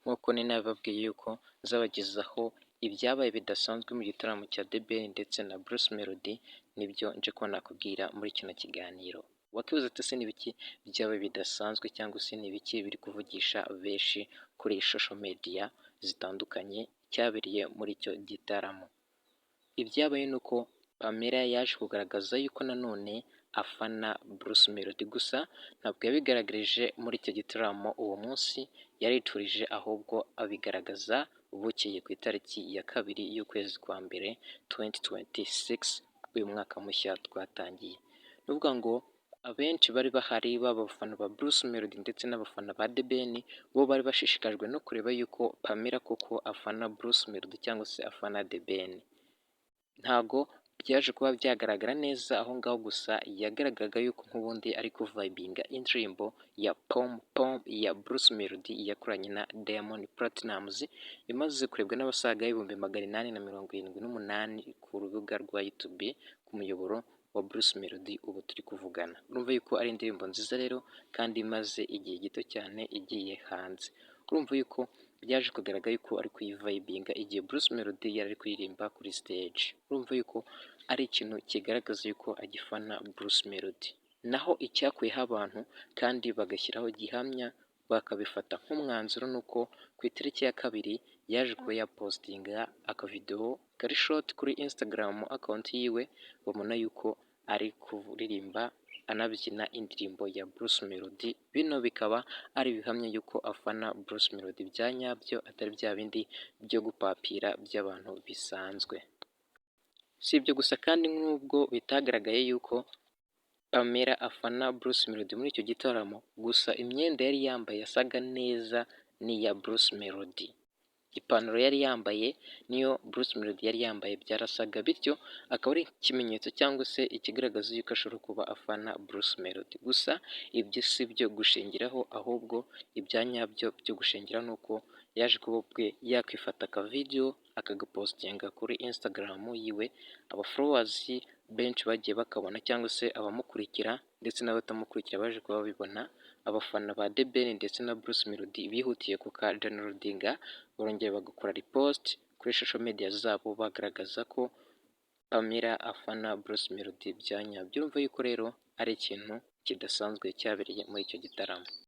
nk'uko nari nabibabwiye yuko nzabagezaho ibyabaye bidasanzwe mu gitaramo cya The Ben ndetse na Bruce Melody, nibyo nje kuba nakubwira muri kino kiganiro. Wakibaza ati ese ni ibiki byabaye bidasanzwe cyangwa se ni ibiki biri kuvugisha benshi kuri social media zitandukanye cyabereye muri icyo gitaramo? Ibyabaye ni uko Pamela yaje kugaragaza yuko nanone afana Bruce Melody, gusa ntabwo yabigaragarije muri icyo gitaramo uwo munsi, yariturije ahubwo abigaragaza bukeye ku itariki ya 2 y'ukwezi kwa mbere 2026, uyu mwaka mushya twatangiye. Ni ukuvuga ngo abenshi bari bahari baba abafana ba Bruce Melody ndetse n'abafana ba The Ben, bo bari bashishikajwe no kureba yuko Pamela koko afana Bruce Melody cyangwa se afana The Ben. Ntago byaje kuba byagaragara neza aho ngaho, gusa yagaragaraga yuko nk'ubundi ari kuvibinga indirimbo ya Pom Pom ya Bruce Melody yakoranye na Diamond Platnumz, imaze kurebwa n'abasaga 878,000 ku rubuga rwa YouTube ku muyoboro wa Bruce Melody ubu turi kuvugana. Urumva yuko ari indirimbo nziza rero kandi imaze igihe gito cyane igiye hanze. Urumva yuko byaje kugaragara yuko ari kuyivibinga igihe Bruce Melody yari ari kuririmba kuri stage. Urumva yuko ari ikintu kigaragaza yuko agifana Bruce Melody. Naho icyakuyeho abantu kandi bagashyiraho gihamya bakabifata nk'umwanzuro, nuko ku itariki ya 2 yaje kuba yapostinga akavideo kari short kuri Instagram account yiwe, babona yuko ari kuririmba anabyina indirimbo ya Bruce Melody. Bino bikaba ari ibihamya yuko afana Bruce Melody bya nyabyo, atari bya bindi byo gupapira by'abantu bisanzwe. Si ibyo gusa kandi, nk'ubwo bitagaragaye yuko Pamela afana Bruce Melody muri icyo gitaramo, gusa imyenda yari yambaye yasaga neza n'iya Bruce Melody. Ipantaro yari yambaye niyo Bruce Melody yari yambaye byarasaga, bityo akaba ari ikimenyetso cyangwa se ikigaragaza yuko ashobora kuba afana Bruce Melody. Gusa ibyo si byo gushingiraho, ahubwo ibya nyabyo byo gushingiraho ni uko yaje kuba ubwe yakwifata akavideo akagapostinga kuri Instagram yiwe, aba followers benshi bagiye bakabona cyangwa se abamukurikira ndetse n'abatamukurikira baje kuba babibona. Abafana ba The Ben ndetse na Bruce Melody bihutiye kuka downloadinga, barongera bagakora repost kuri social media zabo bagaragaza ko Pamela afana Bruce Melody bya nyabyo. Urumva yuko rero ari ikintu kidasanzwe cyabereye muri icyo gitaramo.